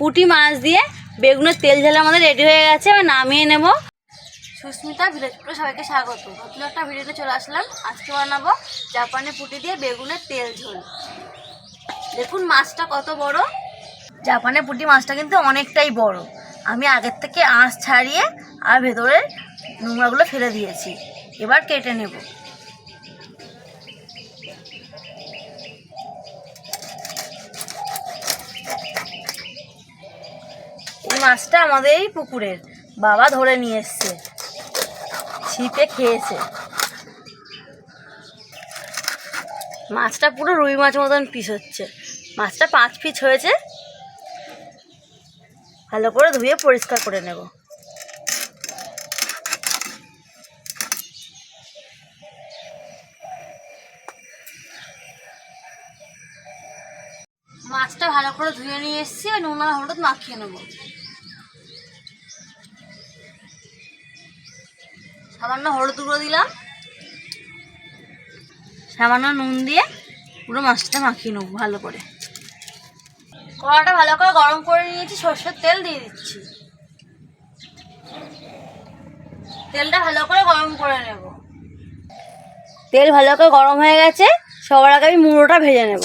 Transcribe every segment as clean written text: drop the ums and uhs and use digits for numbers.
পুঁটি মাছ দিয়ে বেগুনের তেল ঝাল আমাদের রেডি হয়ে গেছে, এবার নামিয়ে নেব। সুস্মিতা ভিলেজ ফুডে সবাইকে স্বাগত। নতুন একটা ভিডিওতে চলে আসলাম। আজকে বানাবো জাপানি পুঁটি দিয়ে বেগুনের তেল ঝোল। দেখুন মাছটা কত বড়। জাপানি পুঁটি মাছটা কিন্তু অনেকটাই বড়। আমি আগের থেকে আঁশ ছাড়িয়ে আর ভেতরের নোংরাগুলো ফেলে দিয়েছি। এবার কেটে নেব। এই মাছটা আমাদের এই পুকুরের বাবা ধরে নিয়ে এসছে, ছিপে খেয়েছে। মাছটা পুরো রুই মাছ মতন পিস হচ্ছে। মাছটা 5 পিস হয়েছে। ভালো করে ধুয়ে পরিষ্কার করে নেব। মাছটা ভালো করে ধুয়ে নিয়ে এসেছি, আর নুন আর হলুদ মাখিয়ে নেব। সামান্য হলুদ গুঁড়ো দিলাম, সামান্য নুন দিয়ে পুরো মাছটা মাখিয়ে নেব ভালো করে। কড়াটা ভালো করে গরম করে নিয়েছি, সরষের তেল দিয়ে দিচ্ছি। তেলটা ভালো করে গরম করে নেব। তেল ভালো করে গরম হয়ে গেছে। সবার আগে আমি মুড়োটা ভেজে নেব।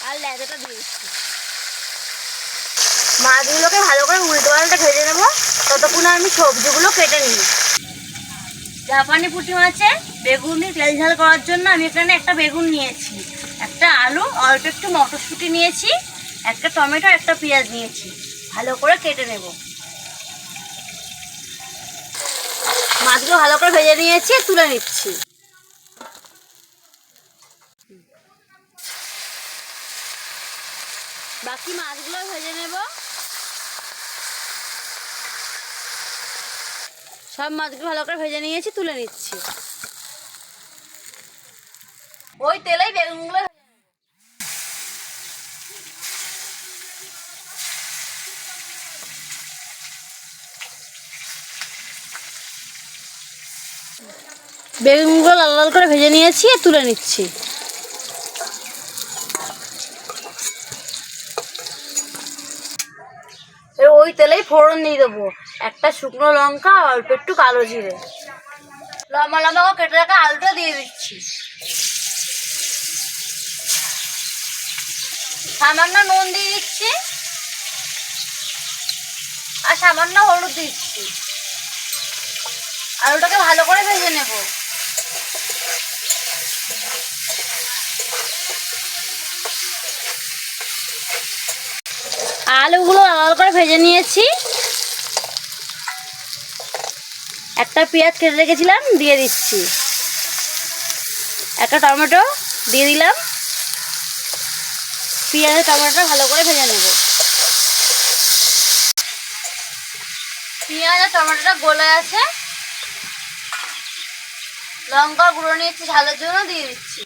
আর লেজাটা দিয়ে দিচ্ছি। মাছগুলোকে ভালো করে উল্টো পাল্টে ভেজে নেব, ততক্ষণে আমি সবজিগুলো কেটে নিই। জাপানি পুঁটি মাছে বেগুনি তেল ঝাল করার জন্য আমি এখানে একটা বেগুন নিয়েছি, একটা আলু, অল্প একটু মটরশুঁটি নিয়েছি, একটা টমেটো, একটা পেঁয়াজ নিয়েছি। ভালো করে কেটে নেব। মাছগুলো ভালো করে ভেজে নিয়েছি, তুলে নিচ্ছি। বাকি মাছগুলো ভেজে নেব। সব মাছগুলো ভালো করে ভেজে নিয়েছি, তুলে নিচ্ছি। ওই তেলেই বেগুনগুলো লাল লাল করে ভেজে নিয়েছি, তুলে নিচ্ছি। ওই তেলেই ফোড়ন দিয়ে দেবো, একটা শুকনো লঙ্কা, অল্প একটু কালো জিরে। লম্বা লম্বা করে কেটে রাখা আলুটা দিয়ে দিচ্ছি। সামান্য নুন দিয়ে দিচ্ছি, আর সামান্য হলুদ দিচ্ছি। আলুটাকে ভালো করে ভেজে নেব। আলুগুলো লাল করে ভেজে নিয়েছি। একটা পেঁয়াজ কেটে রেখেছিলাম, দিয়ে দিচ্ছি। একটা টমেটো দিয়ে দিলাম। পেঁয়াজ টমেটোটা ভালো করে ভেজে নেব। পেঁয়াজ আর টমেটোটা গলে আছে। লঙ্কা গুঁড়ো নিয়েছি, ঝালের জন্য দিয়ে দিচ্ছি।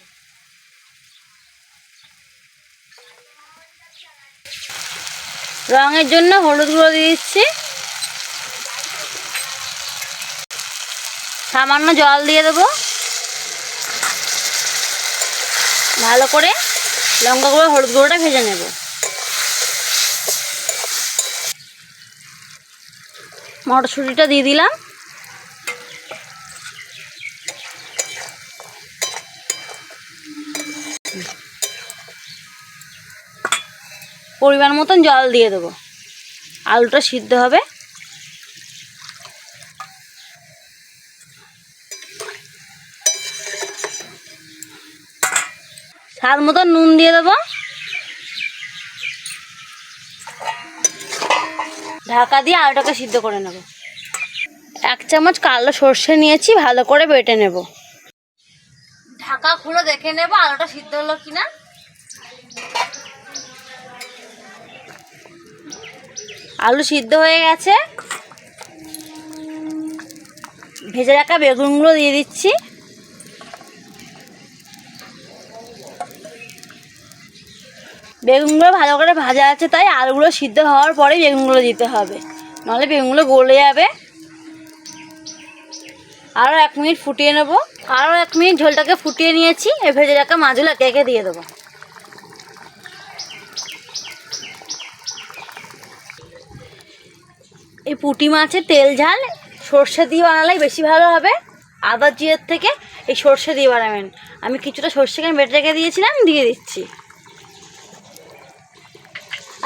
রঙের জন্য হলুদ গুঁড়ো দিয়ে দিচ্ছি। সামান্য জল দিয়ে দেবো। ভালো করে লঙ্কা গুঁড়ো হলুদ গুঁড়োটা ভেজে নেব। মটরশুঁটিটা দিয়ে দিলাম। পরিমাণ মতন জল দিয়ে দেবো, আলুটা সিদ্ধ হবে। স্বাদ মতন নুন দিয়ে দেবো। ঢাকা দিয়ে আলুটাকে সিদ্ধ করে নেব। 1 চামচ কালো সর্ষে নিয়েছি, ভালো করে বেটে নেব। ঢাকা খুলে দেখে নেব আলুটা সিদ্ধ হলো কিনা। আলু সিদ্ধ হয়ে গেছে। ভেজে রাখা বেগুনগুলো দিয়ে দিচ্ছি। বেগুনগুলো ভালো করে ভাজা আছে, তাই আলুগুলো সিদ্ধ হওয়ার পরেই বেগুনগুলো দিতে হবে, নাহলে বেগুনগুলো গলে যাবে। আরও 1 মিনিট ফুটিয়ে নেব। আরও 1 মিনিট ঝোলটাকে ফুটিয়ে নিয়েছি। ভেজে রাখা মাছগুলো একে একে দিয়ে দেবো। এই পুঁটি মাছের তেল ঝাল সর্ষে দিয়ে বানালেই বেশি ভালো হবে, আদা জিরের থেকে এই সর্ষে দিয়ে বানাবেন। আমি কিছুটা সর্ষেকে বেটে রেখে দিয়েছিলাম, দিয়ে দিচ্ছি।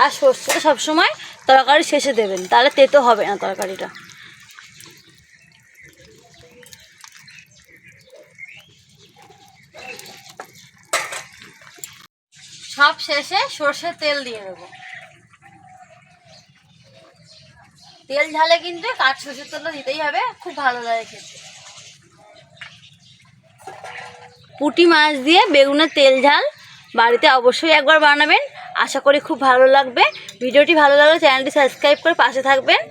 আর সর্ষেটা সবসময় তরকারি শেষে দেবেন, তাহলে তেতো হবে না তরকারিটা। সব শেষে সর্ষের তেল দিয়ে দেবো। তেল ঝালে কিন্তু কাঠ সর্ষের তেলটা দিতেই হবে, খুব ভালো লাগে খেতে। পুঁটি মাছ দিয়ে বেগুনের তেল ঝাল বাড়িতে অবশ্যই একবার বানাবেন, আশা করি খুব ভালো লাগবে। ভিডিওটি ভালো লাগলে চ্যানেলটি সাবস্ক্রাইব করে পাশে থাকবেন।